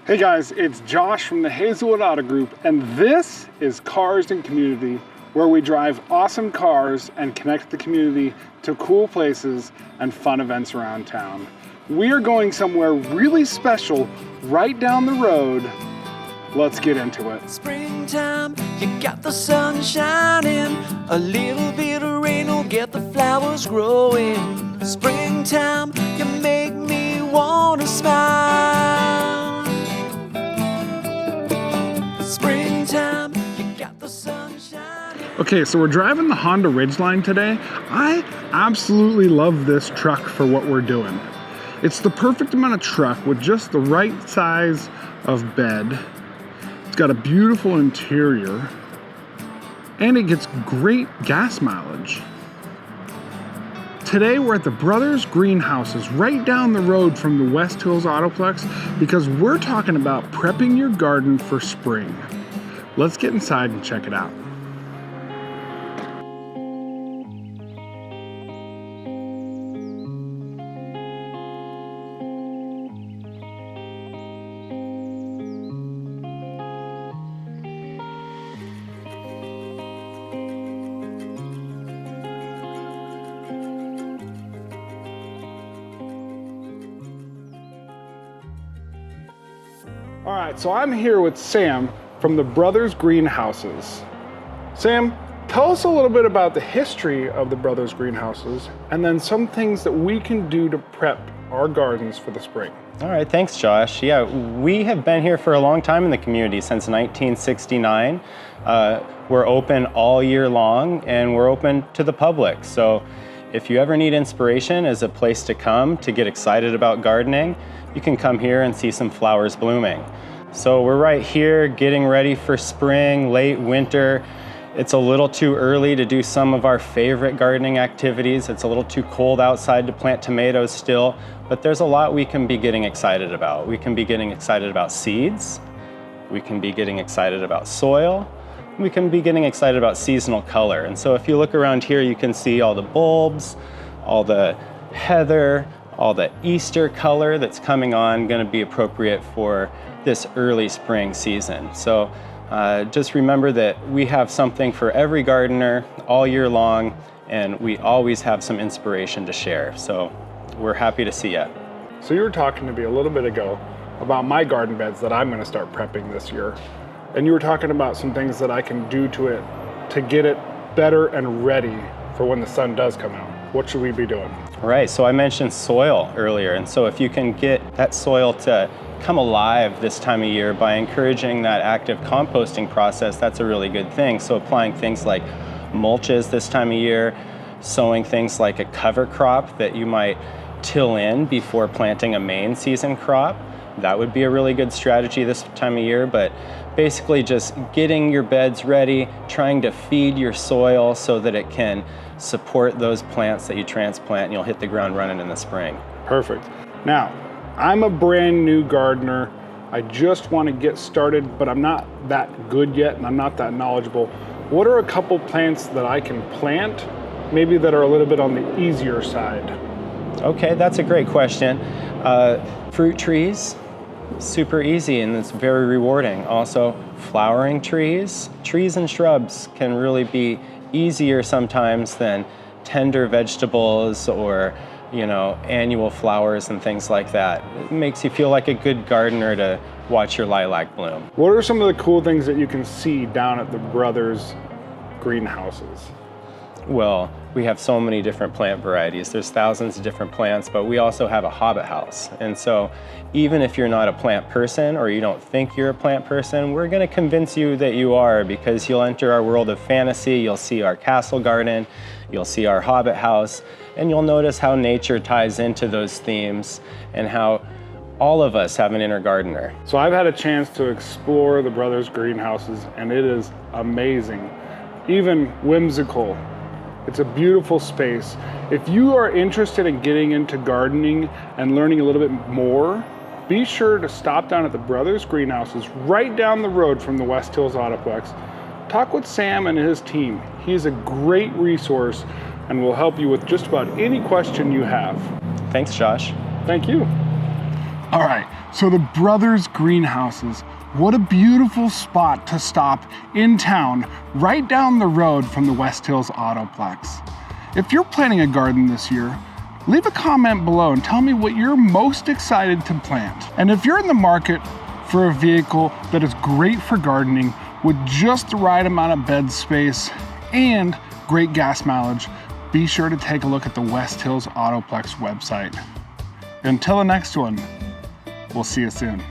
Hey guys, it's Josh from the Hazelwood Auto Group, and this is Cars and Community, where we drive awesome cars and connect the community to cool places and fun events around town. We are going somewhere really special right down the road. Let's get into it. Springtime, you got the sun shining. A little bit of rain will get the flowers growing. Springtime, you make me wanna smile. Springtime, you got the sun shining. Okay, so we're driving the Honda Ridgeline today. I absolutely love this truck for what we're doing. It's the perfect amount of truck with just the right size of bed. It's got a beautiful interior, and it gets great gas mileage. Today we're at the Brothers Greenhouses right down the road from the West Hills Autoplex because we're talking about prepping your garden for spring. Let's get inside and check it out. All right, so I'm here with Sam from the Brothers Greenhouses. Sam, tell us a little bit about the history of the Brothers Greenhouses and then some things that we can do to prep our gardens for the spring. All right, thanks, Josh. Yeah, we have been here for a long time in the community, since 1969. We're open all year long, and we're open to the public. So if you ever need inspiration as a place to come to get excited about gardening, you can come here and see some flowers blooming. So we're right here getting ready for spring, late winter. It's a little too early to do some of our favorite gardening activities. It's a little too cold outside to plant tomatoes still, but there's a lot we can be getting excited about. We can be getting excited about seeds. We can be getting excited about soil. We can be getting excited about seasonal color. And so if you look around here, you can see all the bulbs, all the heather, all the Easter color that's coming on, going to be appropriate for this early spring season. So just remember that we have something for every gardener all year long, and we always have some inspiration to share. So we're happy to see you. So you were talking to me a little bit ago about my garden beds that I'm going to start prepping this year. And you were talking about some things that I can do to it to get it better and ready for when the sun does come out. What should we be doing? Right, so I mentioned soil earlier, and so if you can get that soil to come alive this time of year by encouraging that active composting process, that's a really good thing. So applying things like mulches this time of year, sowing things like a cover crop that you might till in before planting a main season crop, that would be a really good strategy this time of year. But basically just getting your beds ready, trying to feed your soil so that it can support those plants that you transplant, and you'll hit the ground running in the spring. Perfect. Now, I'm a brand new gardener. I just want to get started, but I'm not that good yet and I'm not that knowledgeable. What are a couple plants that I can plant, maybe that are a little bit on the easier side? Okay, that's a great question. Fruit trees, super easy and it's very rewarding. Also, flowering trees and shrubs can really be easier sometimes than tender vegetables or annual flowers and things like that. It makes you feel like a good gardener to watch your lilac bloom. What are some of the cool things that you can see down at the Brothers Greenhouses? Well, we have so many different plant varieties. There's thousands of different plants, but we also have a hobbit house. And so even if you're not a plant person or you don't think you're a plant person, we're gonna convince you that you are, because you'll enter our world of fantasy, you'll see our castle garden, you'll see our hobbit house, and you'll notice how nature ties into those themes and how all of us have an inner gardener. So I've had a chance to explore the Brothers Greenhouses and it is amazing, even whimsical. It's a beautiful space. If you are interested in getting into gardening and learning a little bit more, be sure to stop down at the Brothers Greenhouses right down the road from the West Hills Autoplex. Talk with Sam and his team. He is a great resource and will help you with just about any question you have. Thanks, Josh. Thank you. All right, so the Brothers Greenhouses. What a beautiful spot to stop in town, right down the road from the West Hills Autoplex. If you're planting a garden this year, leave a comment below and tell me what you're most excited to plant. And if you're in the market for a vehicle that is great for gardening with just the right amount of bed space and great gas mileage, be sure to take a look at the West Hills Autoplex website. Until the next one, we'll see you soon.